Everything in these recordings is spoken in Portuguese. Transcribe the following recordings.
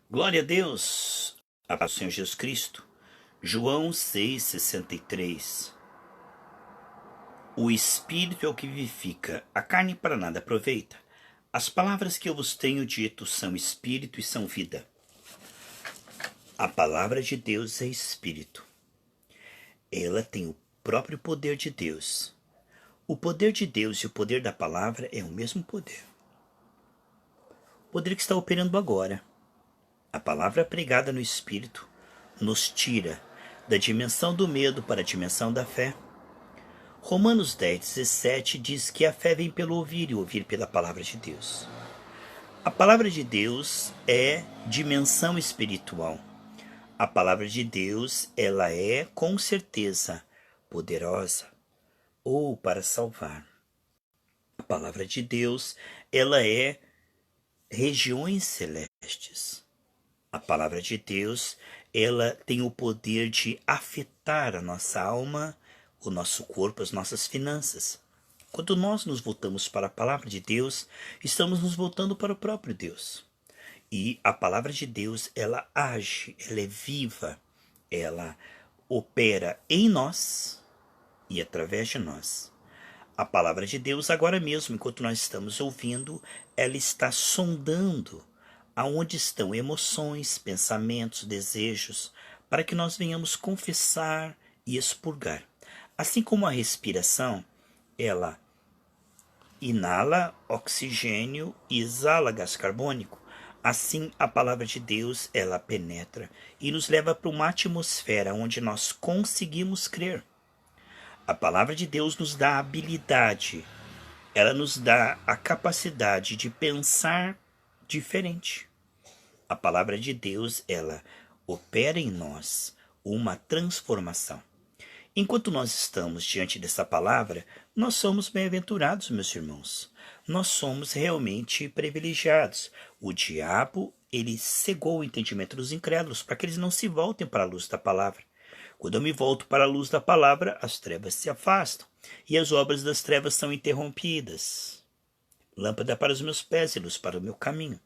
Glória a Deus, a paz do Senhor Jesus Cristo. João 6,63. O Espírito é o que vivifica, a carne para nada aproveita. As palavras que eu vos tenho dito são Espírito e são vida. A palavra de Deus é Espírito. Ela tem o próprio poder de Deus. O poder de Deus e o poder da palavra é o mesmo poder. O poder que está operando agora. A palavra pregada no Espírito nos tira da dimensão do medo para a dimensão da fé. Romanos 10,17 diz que a fé vem pelo ouvir e ouvir pela palavra de Deus. A palavra de Deus é dimensão espiritual. A palavra de Deus, ela é com certeza poderosa ou para salvar. A palavra de Deus, ela é regiões celestes. A palavra de Deus, ela tem o poder de afetar a nossa alma, o nosso corpo, as nossas finanças. Quando nós nos voltamos para a palavra de Deus, estamos nos voltando para o próprio Deus. E a palavra de Deus, ela age, ela é viva, ela opera em nós e através de nós. A palavra de Deus, agora mesmo, enquanto nós estamos ouvindo, ela está sondando aonde estão emoções, pensamentos, desejos, para que nós venhamos confessar e expurgar. Assim como a respiração, ela inala oxigênio e exala gás carbônico, assim a palavra de Deus, ela penetra e nos leva para uma atmosfera onde nós conseguimos crer. A palavra de Deus nos dá a habilidade, ela nos dá a capacidade de pensar diferente. A palavra de Deus, ela opera em nós uma transformação. Enquanto nós estamos diante dessa palavra, nós somos bem-aventurados, meus irmãos. Nós somos realmente privilegiados. O diabo, ele cegou o entendimento dos incrédulos para que eles não se voltem para a luz da palavra. Quando eu me volto para a luz da palavra, as trevas se afastam e as obras das trevas são interrompidas. Lâmpada para os meus pés e luz para o meu caminho.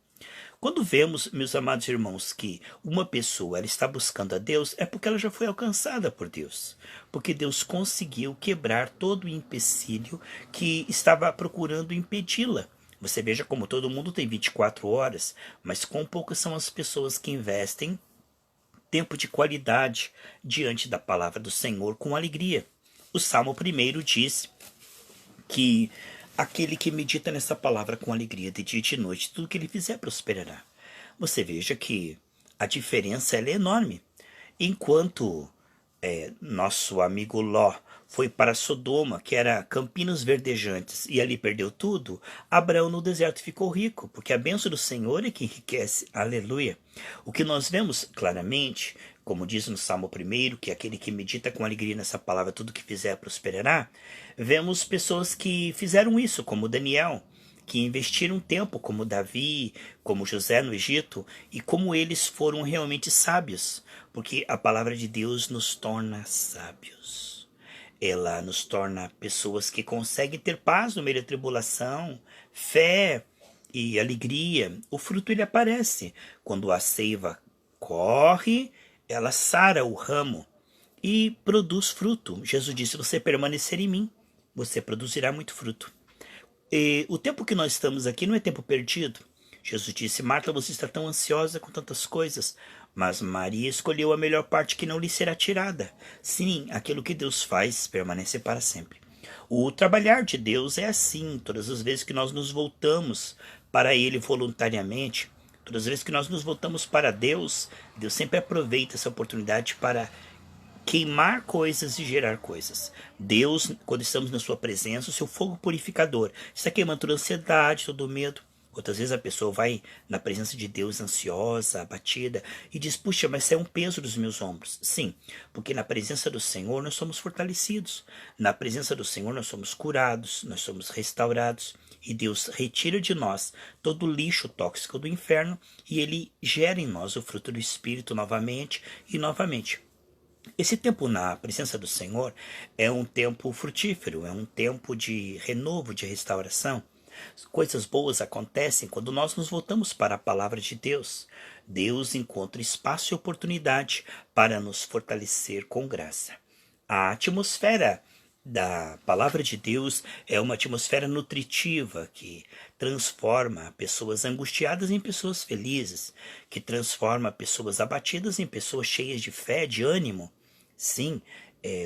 Quando vemos, meus amados irmãos, que uma pessoa ela está buscando a Deus, é porque ela já foi alcançada por Deus. Porque Deus conseguiu quebrar todo o empecilho que estava procurando impedi-la. Você veja como todo mundo tem 24 horas, mas quão poucas são as pessoas que investem tempo de qualidade diante da palavra do Senhor com alegria. O Salmo 1 diz que aquele que medita nessa palavra com alegria de dia e de noite, tudo que ele fizer prosperará. Você veja que a diferença ela é enorme. Enquanto nosso amigo Ló foi para Sodoma, que era campinas verdejantes, e ali perdeu tudo, Abraão no deserto ficou rico, porque a bênção do Senhor é que enriquece. Aleluia. O que nós vemos claramente, como diz no Salmo 1, que aquele que medita com alegria nessa palavra, tudo que fizer prosperará, vemos pessoas que fizeram isso, como Daniel, que investiram tempo, como Davi, como José no Egito, e como eles foram realmente sábios, porque a palavra de Deus nos torna sábios. Ela nos torna pessoas que conseguem ter paz no meio da tribulação, fé e alegria. O fruto ele aparece. Quando a seiva corre, ela sara o ramo e produz fruto. Jesus disse, se você permanecer em mim, você produzirá muito fruto. E o tempo que nós estamos aqui não é tempo perdido. Jesus disse, Marta, você está tão ansiosa com tantas coisas, mas Maria escolheu a melhor parte que não lhe será tirada. Sim, aquilo que Deus faz permanece para sempre. O trabalhar de Deus é assim, todas as vezes que nós nos voltamos para Ele voluntariamente, todas as vezes que nós nos voltamos para Deus, Deus sempre aproveita essa oportunidade para queimar coisas e gerar coisas. Deus, quando estamos na sua presença, o seu fogo purificador está queimando toda a ansiedade, todo o medo. Outras vezes a pessoa vai na presença de Deus ansiosa, abatida, e diz, puxa, mas isso é um peso dos meus ombros. Sim, porque na presença do Senhor nós somos fortalecidos. Na presença do Senhor nós somos curados, nós somos restaurados. E Deus retira de nós todo o lixo tóxico do inferno e Ele gera em nós o fruto do Espírito novamente e novamente. Esse tempo na presença do Senhor é um tempo frutífero, é um tempo de renovo, de restauração. Coisas boas acontecem quando nós nos voltamos para a palavra de Deus. Deus encontra espaço e oportunidade para nos fortalecer com graça. A atmosfera da palavra de Deus é uma atmosfera nutritiva que transforma pessoas angustiadas em pessoas felizes, que transforma pessoas abatidas em pessoas cheias de fé, de ânimo. Sim,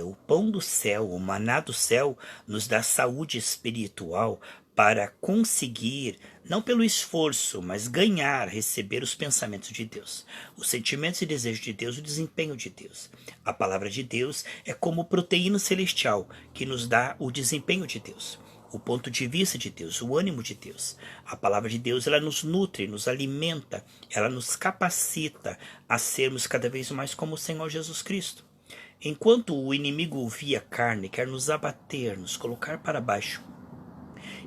o pão do céu, o maná do céu, nos dá saúde espiritual para conseguir, não pelo esforço, mas ganhar, receber os pensamentos de Deus, os sentimentos e desejos de Deus, o desempenho de Deus. A palavra de Deus é como proteína celestial que nos dá o desempenho de Deus, o ponto de vista de Deus, o ânimo de Deus. A palavra de Deus, ela nos nutre, nos alimenta, ela nos capacita a sermos cada vez mais como o Senhor Jesus Cristo. Enquanto o inimigo via carne, quer nos abater, nos colocar para baixo,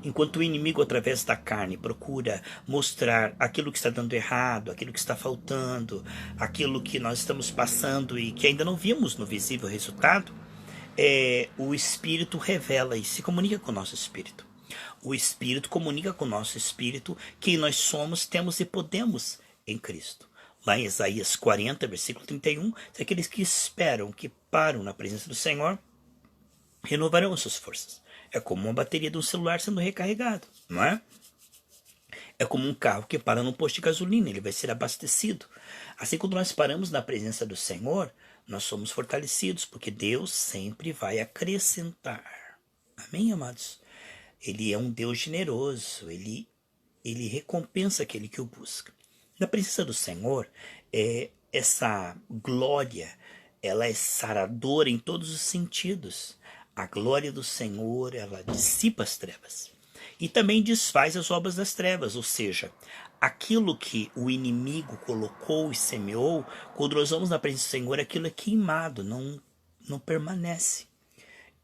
enquanto o inimigo, através da carne, procura mostrar aquilo que está dando errado, aquilo que está faltando, aquilo que nós estamos passando e que ainda não vimos no visível resultado, o Espírito revela e se comunica com o nosso Espírito. O Espírito comunica com o nosso Espírito quem nós somos, temos e podemos em Cristo. Lá em Isaías 40, versículo 31, aqueles que esperam, que param na presença do Senhor, renovarão as suas forças. É como uma bateria de um celular sendo recarregado, não é? É como um carro que para num posto de gasolina, ele vai ser abastecido. Assim, quando nós paramos na presença do Senhor, nós somos fortalecidos, porque Deus sempre vai acrescentar. Amém, amados? Ele é um Deus generoso, ele recompensa aquele que o busca. Na presença do Senhor, essa glória, ela é saradora em todos os sentidos. A glória do Senhor, ela dissipa as trevas. E também desfaz as obras das trevas, ou seja, aquilo que o inimigo colocou e semeou, quando nós vamos na presença do Senhor, aquilo é queimado, não permanece.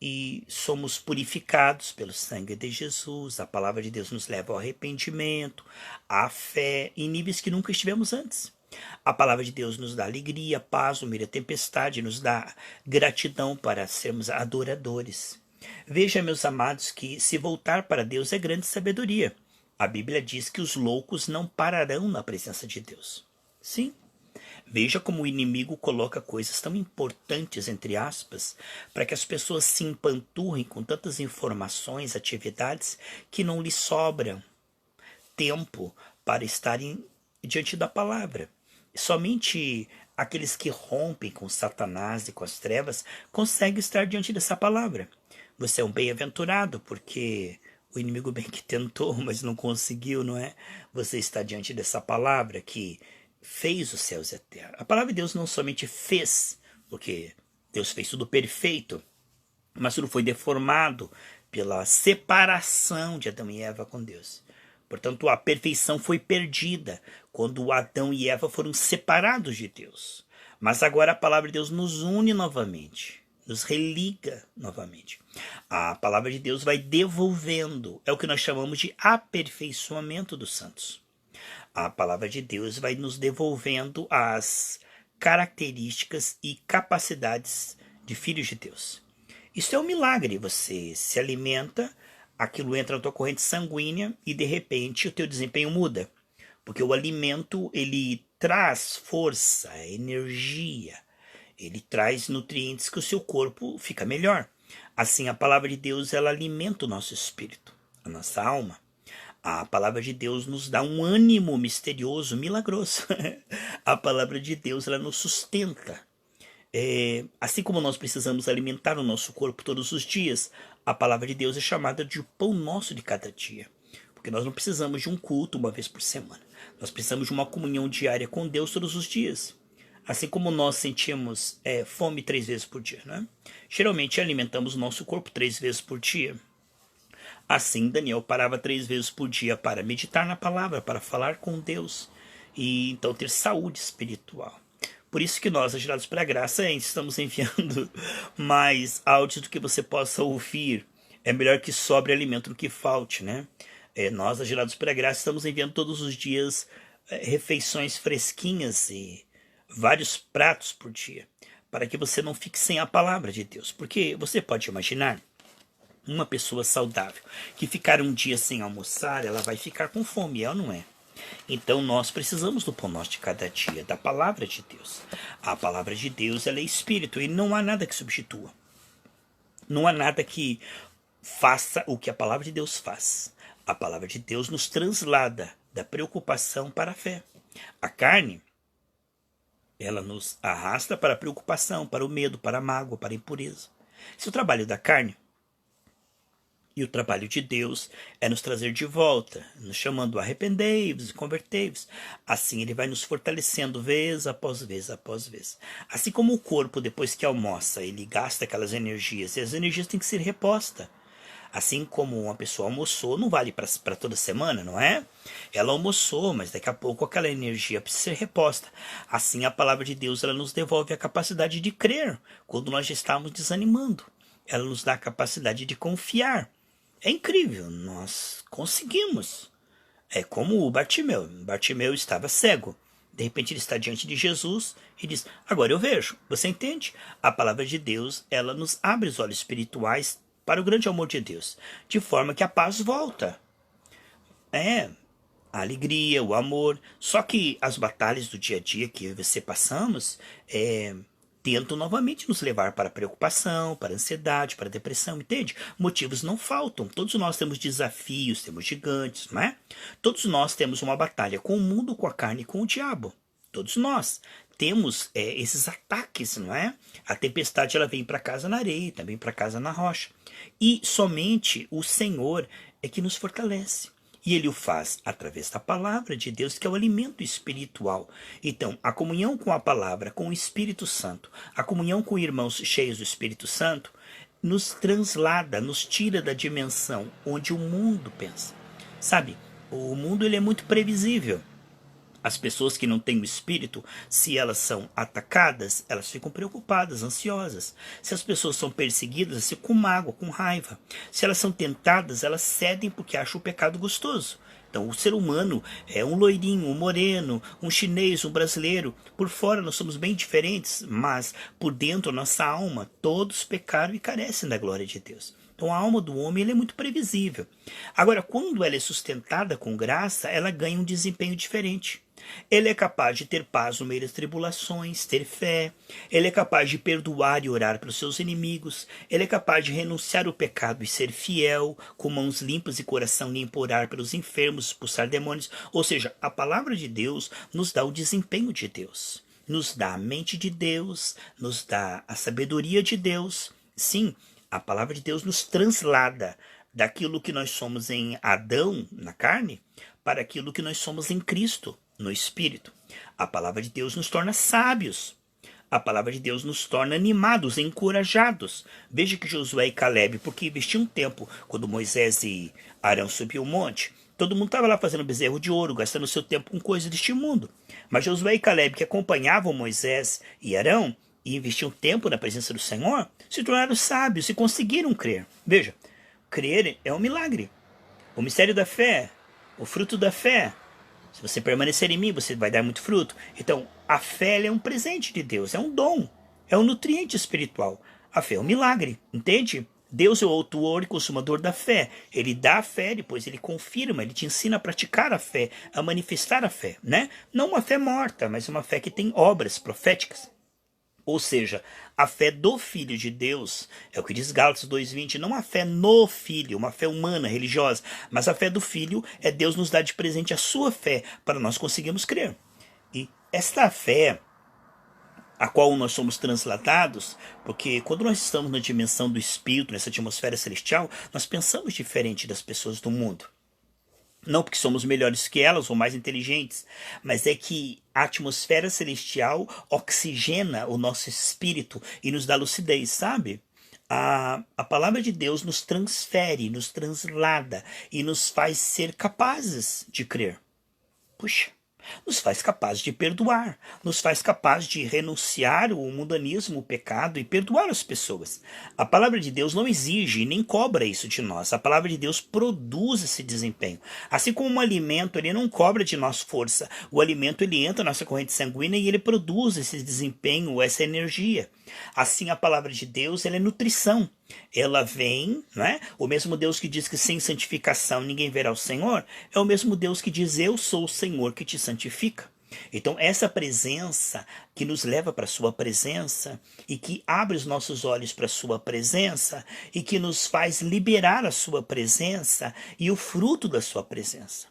E somos purificados pelo sangue de Jesus. A palavra de Deus nos leva ao arrependimento, à fé, em níveis que nunca estivemos antes. A palavra de Deus nos dá alegria, paz no meio da tempestade, nos dá gratidão para sermos adoradores. Veja, meus amados, que se voltar para Deus é grande sabedoria. A Bíblia diz que os loucos não pararão na presença de Deus. Sim. Veja como o inimigo coloca coisas tão importantes, entre aspas, para que as pessoas se empanturrem com tantas informações, atividades, que não lhes sobra tempo para estarem diante da palavra. Somente aqueles que rompem com Satanás e com as trevas conseguem estar diante dessa palavra. Você é um bem-aventurado, porque o inimigo bem que tentou, mas não conseguiu, não é? Você está diante dessa palavra que fez os céus e a terra. A palavra de Deus não somente fez, porque Deus fez tudo perfeito, mas tudo foi deformado pela separação de Adão e Eva com Deus. Portanto, a perfeição foi perdida quando Adão e Eva foram separados de Deus. Mas agora a palavra de Deus nos une novamente, nos religa novamente. A palavra de Deus vai devolvendo, é o que nós chamamos de aperfeiçoamento dos santos. A palavra de Deus vai nos devolvendo as características e capacidades de filhos de Deus. Isso é um milagre. Você se alimenta, aquilo entra na tua corrente sanguínea e de repente o teu desempenho muda. Porque o alimento, ele traz força, energia, ele traz nutrientes que o seu corpo fica melhor. Assim, a palavra de Deus, ela alimenta o nosso espírito, a nossa alma. A palavra de Deus nos dá um ânimo misterioso, milagroso. A palavra de Deus, ela nos sustenta. Assim como nós precisamos alimentar o nosso corpo todos os dias, a palavra de Deus é chamada de o pão nosso de cada dia. Porque nós não precisamos de um culto uma vez por semana. Nós precisamos de uma comunhão diária com Deus todos os dias. Assim como nós sentimos fome 3 vezes por dia, né? Geralmente alimentamos o nosso corpo 3 vezes por dia. Assim, Daniel parava 3 vezes por dia para meditar na palavra, para falar com Deus e então ter saúde espiritual. Por isso que nós, Agirados pela Graça, estamos enviando mais áudios do que você possa ouvir. É melhor que sobre alimento do que falte, né? Nós, Agirados pela Graça, estamos enviando todos os dias refeições fresquinhas e vários pratos por dia, para que você não fique sem a palavra de Deus. Porque você pode imaginar, Uma pessoa saudável que ficar um dia sem almoçar, ela vai ficar com fome, é ou não é? Então nós precisamos do pão nosso de cada dia, da palavra de Deus. A palavra de Deus, ela é espírito e não há nada que substitua. Não há nada que faça o que a palavra de Deus faz. A palavra de Deus nos translada da preocupação para a fé. A carne, ela nos arrasta para a preocupação, para o medo, para a mágoa, para a impureza. Se o trabalho da carne e o trabalho de Deus é nos trazer de volta, nos chamando a arrependei-vos e convertei-vos. Assim ele vai nos fortalecendo vez após vez após vez. Assim como o corpo, depois que almoça, ele gasta aquelas energias, e as energias têm que ser repostas. Assim como uma pessoa almoçou, não vale para toda semana, não é? Ela almoçou, mas daqui a pouco aquela energia precisa ser reposta. Assim a palavra de Deus, ela nos devolve a capacidade de crer quando nós já estamos desanimando. Ela nos dá a capacidade de confiar. É incrível, nós conseguimos. É como o Bartimeu. Bartimeu estava cego. De repente ele está diante de Jesus e diz, agora eu vejo. Você entende? A palavra de Deus, ela nos abre os olhos espirituais para o grande amor de Deus, de forma que a paz volta. A alegria, o amor. Só que as batalhas do dia a dia que eu e você passamos tentam novamente nos levar para a preocupação, para a ansiedade, para a depressão, entende? Motivos não faltam. Todos nós temos desafios, temos gigantes, não é? Todos nós temos uma batalha com o mundo, com a carne e com o diabo. Todos nós temos esses ataques, não é? A tempestade, ela vem para casa na areia, também para casa na rocha. E somente o Senhor é que nos fortalece. E ele o faz através da palavra de Deus, que é o alimento espiritual. Então, a comunhão com a palavra, com o Espírito Santo, a comunhão com irmãos cheios do Espírito Santo, nos translada, nos tira da dimensão onde o mundo pensa. Sabe, o mundo ele é muito previsível. As pessoas que não têm o Espírito, se elas são atacadas, elas ficam preocupadas, ansiosas. Se as pessoas são perseguidas, elas ficam com mágoa, com raiva. Se elas são tentadas, elas cedem porque acham o pecado gostoso. Então, o ser humano é um loirinho, um moreno, um chinês, um brasileiro. Por fora nós somos bem diferentes, mas por dentro, nossa alma, todos pecaram e carecem da glória de Deus. Então a alma do homem é muito previsível. Agora, quando ela é sustentada com graça, ela ganha um desempenho diferente. Ele é capaz de ter paz no meio das tribulações, ter fé. Ele é capaz de perdoar e orar pelos seus inimigos. Ele é capaz de renunciar ao pecado e ser fiel, com mãos limpas e coração limpo, orar pelos enfermos, expulsar demônios. Ou seja, a palavra de Deus nos dá o desempenho de Deus. Nos dá a mente de Deus, nos dá a sabedoria de Deus. Sim, a palavra de Deus nos translada daquilo que nós somos em Adão, na carne, para aquilo que nós somos em Cristo, no Espírito. A palavra de Deus nos torna sábios. A palavra de Deus nos torna animados, encorajados. Veja que Josué e Caleb, porque investiu um tempo, quando Moisés e Arão subiu o monte, todo mundo estava lá fazendo bezerro de ouro, gastando seu tempo com coisas deste mundo. Mas Josué e Caleb, que acompanhavam Moisés e Arão, e investiam tempo na presença do Senhor, se tornaram sábios e conseguiram crer. Veja, crer é um milagre. O mistério da fé, o fruto da fé. Se você permanecer em mim, você vai dar muito fruto. Então, a fé é um presente de Deus, é um dom, é um nutriente espiritual. A fé é um milagre, entende? Deus é o autor e consumador da fé. Ele dá a fé, depois ele confirma, ele te ensina a praticar a fé, a manifestar a fé, né? Não uma fé morta, mas uma fé que tem obras proféticas. Ou seja, a fé do Filho de Deus, é o que diz Gálatas 2:20, não a fé no Filho, uma fé humana, religiosa, mas a fé do Filho é Deus nos dar de presente a sua fé, para nós conseguirmos crer. E esta fé, a qual nós somos transladados, porque quando nós estamos na dimensão do Espírito, nessa atmosfera celestial, nós pensamos diferente das pessoas do mundo. Não porque somos melhores que elas ou mais inteligentes, mas é que a atmosfera celestial oxigena o nosso espírito e nos dá lucidez, sabe? A palavra de Deus nos transfere, nos translada e nos faz ser capazes de crer. Puxa, nos faz capazes de perdoar, nos faz capazes de renunciar ao mundanismo, o pecado e perdoar as pessoas. A palavra de Deus não exige nem cobra isso de nós. A palavra de Deus produz esse desempenho. Assim como um alimento, ele não cobra de nós força. O alimento, ele entra na nossa corrente sanguínea e ele produz esse desempenho, essa energia. Assim, a palavra de Deus, ela é nutrição. Ela vem, né? O mesmo Deus que diz que sem santificação ninguém verá o Senhor, é o mesmo Deus que diz eu sou o Senhor que te santifica. Então essa presença que nos leva para a sua presença e que abre os nossos olhos para a sua presença e que nos faz liberar a sua presença e o fruto da sua presença.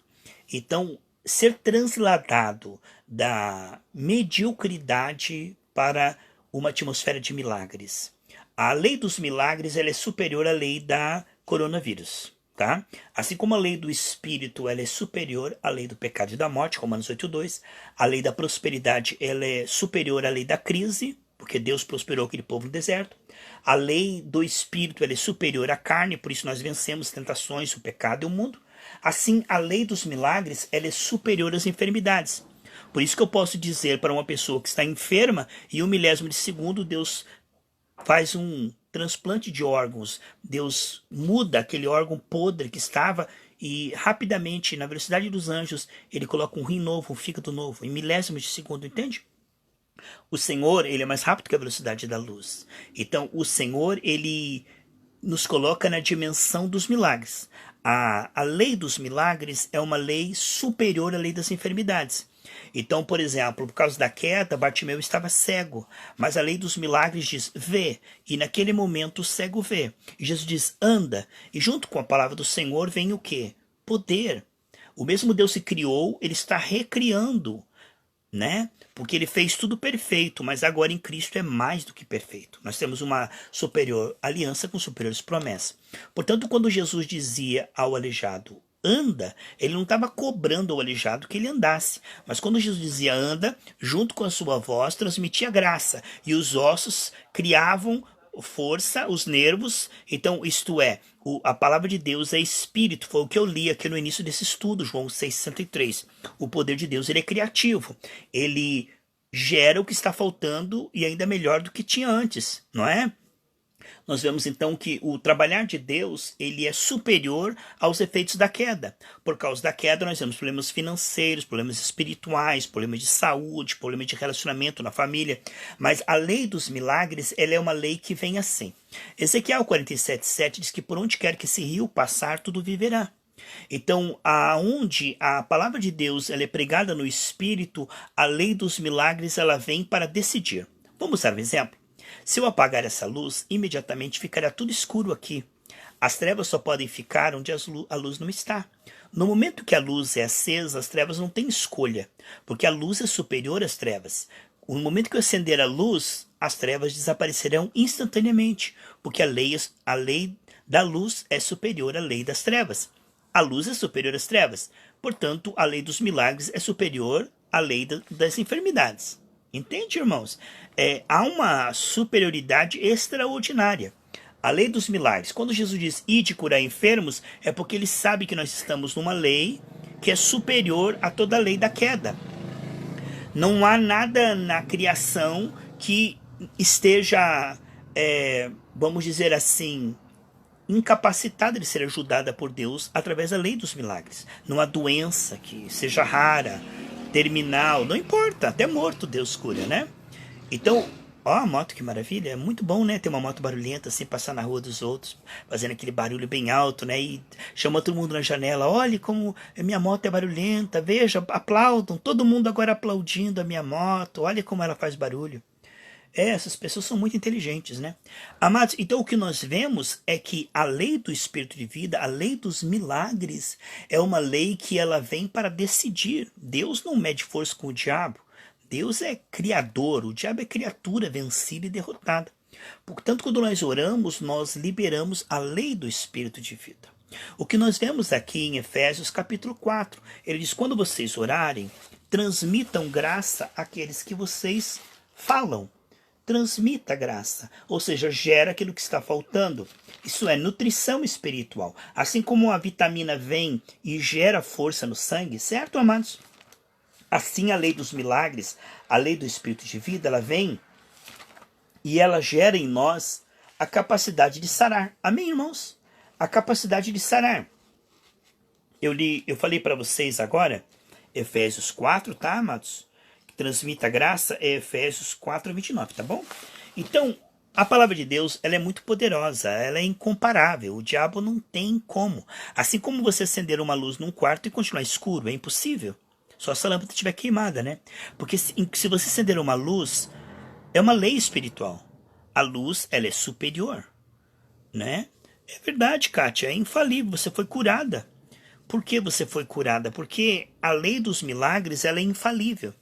Então, ser transladado da mediocridade para uma atmosfera de milagres. A lei dos milagres ela é superior à lei da coronavírus. Tá? Assim como a lei do espírito ela é superior à lei do pecado e da morte, Romanos 8:2, a lei da prosperidade ela é superior à lei da crise, porque Deus prosperou aquele povo no deserto. A lei do espírito ela é superior à carne, por isso nós vencemos tentações, o pecado e o mundo. Assim, a lei dos milagres ela é superior às enfermidades. Por isso que eu posso dizer para uma pessoa que está enferma e 1/1000 de segundo Deus faz um transplante de órgãos, Deus muda aquele órgão podre que estava e rapidamente, na velocidade dos anjos, ele coloca um rim novo, um fígado novo, em milésimos de segundo, entende? O Senhor, ele é mais rápido que a velocidade da luz. Então, o Senhor, ele nos coloca na dimensão dos milagres. A lei dos milagres é uma lei superior à lei das enfermidades. Então, por exemplo, por causa da queda, Bartimeu estava cego, mas a lei dos milagres diz, vê, e naquele momento o cego vê. E Jesus diz, anda, e junto com a palavra do Senhor vem o quê? Poder. O mesmo Deus que criou, ele está recriando, né? Porque ele fez tudo perfeito, mas agora em Cristo é mais do que perfeito. Nós temos uma superior aliança com superiores promessas. Portanto, quando Jesus dizia ao aleijado, anda, ele não estava cobrando ao aleijado que ele andasse. Mas quando Jesus dizia anda, junto com a sua voz, transmitia graça. E os ossos criavam força, os nervos. Então, isto é, a palavra de Deus é espírito. Foi o que eu li aqui no início desse estudo, João 6,63. O poder de Deus ele é criativo. Ele gera o que está faltando e ainda melhor do que tinha antes, não é? Nós vemos então que o trabalhar de Deus ele é superior aos efeitos da queda. Por causa da queda nós temos problemas financeiros, problemas espirituais, problemas de saúde, problemas de relacionamento na família. Mas a lei dos milagres ela é uma lei que vem assim. Ezequiel 47:7 diz que por onde quer que esse rio passar, tudo viverá. Então, aonde a palavra de Deus ela é pregada no Espírito, a lei dos milagres ela vem para decidir. Vamos dar um exemplo? Se eu apagar essa luz, imediatamente ficará tudo escuro aqui. As trevas só podem ficar onde a luz não está. No momento que a luz é acesa, as trevas não têm escolha, porque a luz é superior às trevas. No momento que eu acender a luz, as trevas desaparecerão instantaneamente, porque a lei da luz é superior à lei das trevas. A luz é superior às trevas. Portanto, a lei dos milagres é superior à lei das enfermidades. Entende, irmãos? Há uma superioridade extraordinária. A lei dos milagres. Quando Jesus diz ide curar enfermos, é porque ele sabe que nós estamos numa lei que é superior a toda a lei da queda. Não há nada na criação que esteja, vamos dizer assim, incapacitada de ser ajudada por Deus através da lei dos milagres. Não há doença que seja rara, terminal, não importa, até morto Deus cura, né? Então, ó, a moto, que maravilha, é muito bom, né, ter uma moto barulhenta assim, passar na rua dos outros, fazendo aquele barulho bem alto, né, e chama todo mundo na janela, olha como a minha moto é barulhenta, veja, aplaudam, todo mundo agora aplaudindo a minha moto, olha como ela faz barulho. Essas pessoas são muito inteligentes, né? Amados, então o que nós vemos é que a lei do Espírito de vida, a lei dos milagres, é uma lei que ela vem para decidir. Deus não mede força com o diabo. Deus é criador, o diabo é criatura vencida e derrotada. Portanto, quando nós oramos, nós liberamos a lei do Espírito de vida. O que nós vemos aqui em Efésios capítulo 4, ele diz, quando vocês orarem, transmitam graça àqueles que vocês falam. Transmita graça, ou seja, gera aquilo que está faltando. Isso é nutrição espiritual. Assim como a vitamina vem e gera força no sangue, certo, amados? Assim a lei dos milagres, a lei do Espírito de vida, ela vem e ela gera em nós a capacidade de sarar. Amém, irmãos? A capacidade de sarar. Eu falei para vocês agora, Efésios 4, tá, amados? Transmita graça é Efésios 4:29, tá bom? Então, A palavra de Deus, ela é muito poderosa, ela é incomparável, o diabo não tem como. Assim como você acender uma luz num quarto e continuar escuro, é impossível. Só se a lâmpada estiver queimada, né? Porque se você acender uma luz, é uma lei espiritual. A luz, ela é superior, né? É verdade, Kátia, é infalível, você foi curada. Por que você foi curada? Porque a lei dos milagres, ela é infalível.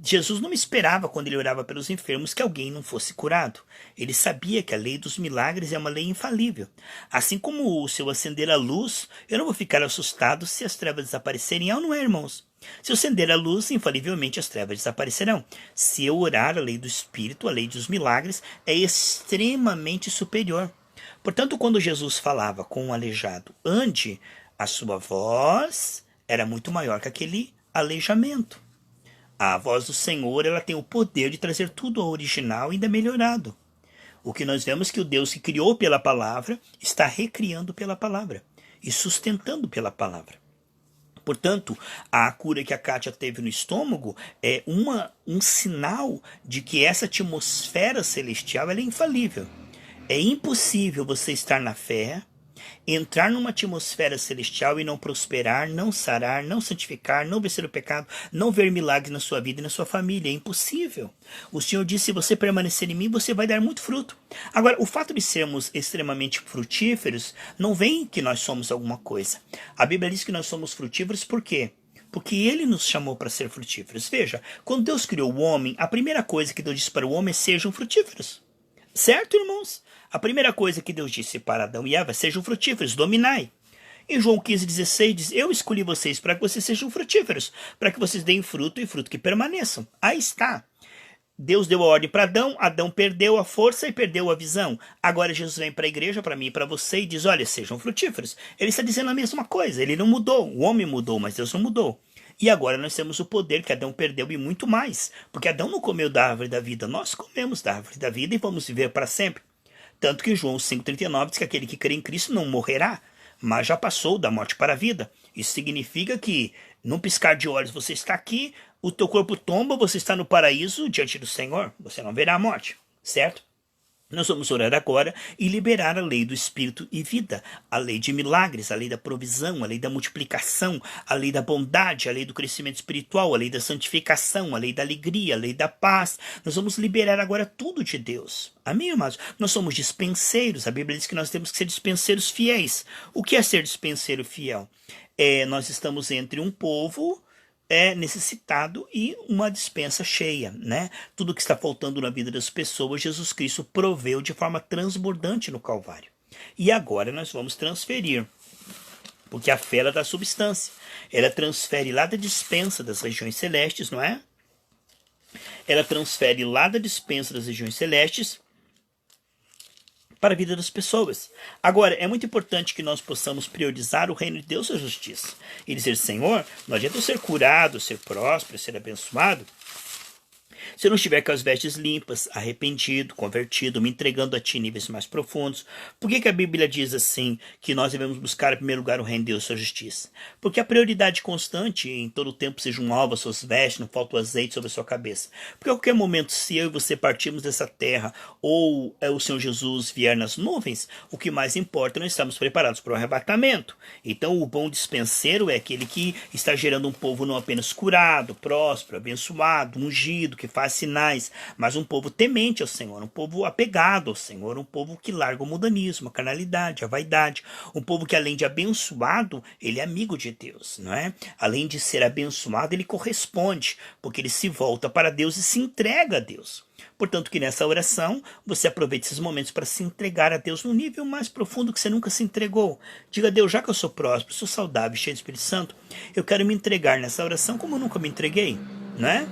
Jesus não esperava, quando ele orava pelos enfermos, que alguém não fosse curado. Ele sabia que a lei dos milagres é uma lei infalível. Assim como se eu acender a luz, eu não vou ficar assustado se as trevas desaparecerem, ou não é, irmãos? Se eu acender a luz, infalivelmente as trevas desaparecerão. Se eu orar a lei do Espírito, a lei dos milagres, é extremamente superior. Portanto, quando Jesus falava com o aleijado, ande, a sua voz era muito maior que aquele aleijamento. A voz do Senhor, ela tem o poder de trazer tudo ao original e ainda melhorado. O que nós vemos é que o Deus que criou pela palavra está recriando pela palavra e sustentando pela palavra. Portanto, a cura que a Kátia teve no estômago é um sinal de que essa atmosfera celestial ela é infalível. É impossível você estar na fé, entrar numa atmosfera celestial e não prosperar, não sarar, não santificar, não vencer o pecado, não ver milagres na sua vida e na sua família. É impossível. O Senhor disse, se você permanecer em mim, você vai dar muito fruto. Agora, o fato de sermos extremamente frutíferos não vem que nós somos alguma coisa. A Bíblia diz que nós somos frutíferos por quê? Porque ele nos chamou para ser frutíferos. Veja, quando Deus criou o homem, a primeira coisa que Deus disse para o homem é sejam frutíferos. Certo, irmãos? A primeira coisa que Deus disse para Adão e Eva, sejam frutíferos, dominai. Em João 15,16 diz, eu escolhi vocês para que vocês sejam frutíferos, para que vocês deem fruto e fruto que permaneçam. Aí está. Deus deu a ordem para Adão, Adão perdeu a força e perdeu a visão. Agora Jesus vem para a igreja, para mim e para você, e diz, olha, sejam frutíferos. Ele está dizendo a mesma coisa, ele não mudou, o homem mudou, mas Deus não mudou. E agora nós temos o poder que Adão perdeu e muito mais, porque Adão não comeu da árvore da vida, nós comemos da árvore da vida e vamos viver para sempre. Tanto que João 5,39 diz que aquele que crê em Cristo não morrerá, mas já passou da morte para a vida. Isso significa que, num piscar de olhos, você está aqui, o teu corpo tomba, você está no paraíso diante do Senhor. Você não verá a morte, certo? Nós vamos orar agora e liberar a lei do Espírito e vida, a lei de milagres, a lei da provisão, a lei da multiplicação, a lei da bondade, a lei do crescimento espiritual, a lei da santificação, a lei da alegria, a lei da paz. Nós vamos liberar agora tudo de Deus. Amém, amados? Nós somos dispenseiros. A Bíblia diz que nós temos que ser dispenseiros fiéis. O que é ser dispenseiro fiel? Nós estamos entre um povo necessitado e uma dispensa cheia, né? Tudo que está faltando na vida das pessoas, Jesus Cristo proveu de forma transbordante no Calvário. E agora nós vamos transferir, porque a fé ela dá substância. Ela transfere lá da dispensa das regiões celestes, não é? Ela transfere lá da dispensa das regiões celestes para a vida das pessoas. Agora, é muito importante que nós possamos priorizar o reino de Deus e a justiça. E dizer, Senhor, não adianta eu ser curado, ser próspero, ser abençoado, se eu não estiver com as vestes limpas, arrependido, convertido, me entregando a Ti em níveis mais profundos. Por que a Bíblia diz assim, que nós devemos buscar em primeiro lugar o reino de Deus e a sua justiça? Porque a prioridade constante, em todo o tempo, sejam alvas suas vestes, não falta o azeite sobre a sua cabeça. Porque a qualquer momento, se eu e você partirmos dessa terra, ou o Senhor Jesus vier nas nuvens, o que mais importa é nós estamos preparados para o arrebatamento. Então, o bom dispenseiro é aquele que está gerando um povo não apenas curado, próspero, abençoado, ungido, que faz sinais, mas um povo temente ao Senhor, um povo apegado ao Senhor, um povo que larga o mundanismo, a carnalidade, a vaidade, um povo que além de abençoado, ele é amigo de Deus, não é? Além de ser abençoado, ele corresponde, porque ele se volta para Deus e se entrega a Deus. Portanto, que nessa oração, você aproveite esses momentos para se entregar a Deus no nível mais profundo que você nunca se entregou. Diga a Deus, já que eu sou próspero, sou saudável, cheio do Espírito Santo, eu quero me entregar nessa oração como eu nunca me entreguei, não é?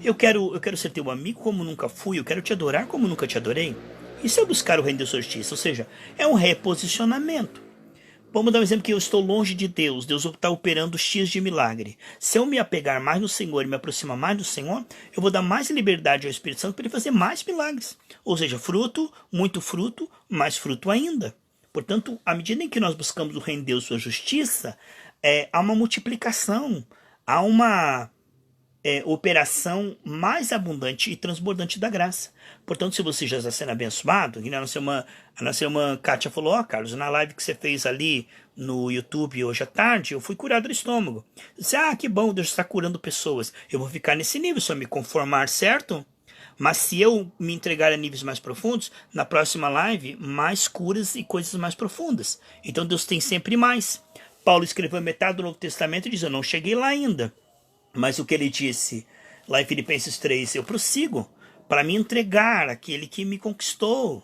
Eu quero ser teu amigo como nunca fui, eu quero te adorar como nunca te adorei. Isso é buscar o reino da sua justiça, ou seja, é um reposicionamento. Vamos dar um exemplo que eu estou longe de Deus, Deus está operando X de milagre. Se eu me apegar mais no Senhor e me aproximar mais do Senhor, eu vou dar mais liberdade ao Espírito Santo para ele fazer mais milagres. Ou seja, fruto, muito fruto, mais fruto ainda. Portanto, à medida em que nós buscamos o reino de Deus e sua justiça, há uma multiplicação, há uma operação mais abundante e transbordante da graça. Portanto, se você já está sendo abençoado, que a nossa irmã Kátia falou, Carlos, na live que você fez ali no YouTube hoje à tarde, eu fui curado do estômago. Disse, que bom, Deus está curando pessoas. Eu vou ficar nesse nível, se eu me conformar, certo? Mas se eu me entregar a níveis mais profundos, na próxima live, mais curas e coisas mais profundas. Então Deus tem sempre mais. Paulo escreveu metade do Novo Testamento e diz, eu não cheguei lá ainda. Mas o que ele disse lá em Filipenses 3, eu prossigo para me entregar àquele que me conquistou.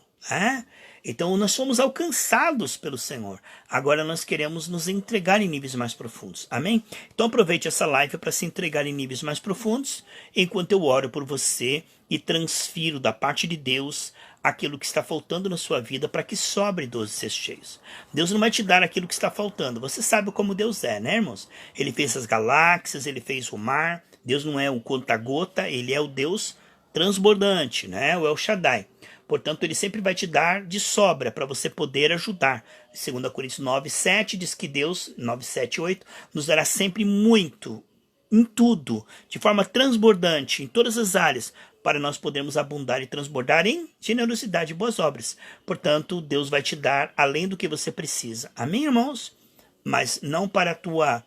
Então nós somos alcançados pelo Senhor. Agora nós queremos nos entregar em níveis mais profundos. Amém? Então aproveite essa live para se entregar em níveis mais profundos, enquanto eu oro por você e transfiro da parte de Deus aquilo que está faltando na sua vida para que sobre 12 cestos cheios. Deus não vai te dar aquilo que está faltando. Você sabe como Deus é, né, irmãos? Ele fez as galáxias, ele fez o mar. Deus não é o conta-gota, ele é o Deus transbordante, né? O El Shaddai. Portanto, ele sempre vai te dar de sobra para você poder ajudar. 2 Coríntios 9, 7 diz que Deus, 9, 7, 8, nos dará sempre muito, em tudo, de forma transbordante, em todas as áreas, para nós podermos abundar e transbordar em generosidade e boas obras. Portanto, Deus vai te dar além do que você precisa. Amém, irmãos? Mas não para a tua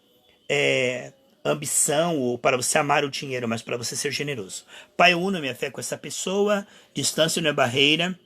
ambição ou para você amar o dinheiro, mas para você ser generoso. Pai, eu uno minha fé com essa pessoa, distância não é barreira,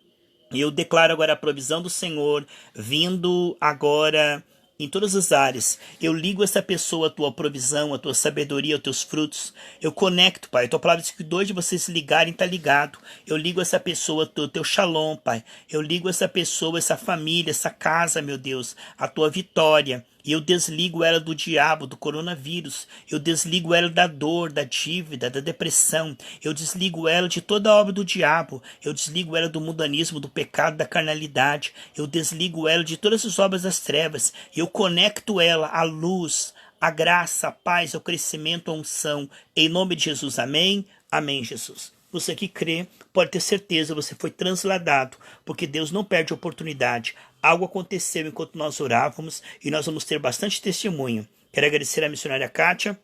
e eu declaro agora a provisão do Senhor, vindo agora em todas as áreas. Eu ligo essa pessoa à tua provisão, à tua sabedoria, aos teus frutos. Eu conecto, Pai. A tua palavra diz que 2 de vocês se ligarem, está ligado. Eu ligo essa pessoa ao teu shalom, Pai. Eu ligo essa pessoa, essa família, essa casa, meu Deus, a tua vitória. E eu desligo ela do diabo, do coronavírus. Eu desligo ela da dor, da dívida, da depressão. Eu desligo ela de toda a obra do diabo. Eu desligo ela do mundanismo, do pecado, da carnalidade. Eu desligo ela de todas as obras das trevas. Eu conecto ela à luz, à graça, à paz, ao crescimento, à unção. Em nome de Jesus, amém? Amém, Jesus. Você que crê, pode ter certeza, você foi transladado, porque Deus não perde oportunidade. Algo aconteceu enquanto nós orávamos e nós vamos ter bastante testemunho. Quero agradecer à missionária Kátia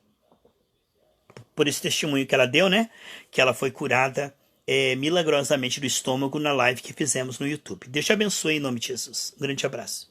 por esse testemunho que ela deu, né? Que ela foi curada milagrosamente do estômago na live que fizemos no YouTube. Deus te abençoe em nome de Jesus. Um grande abraço.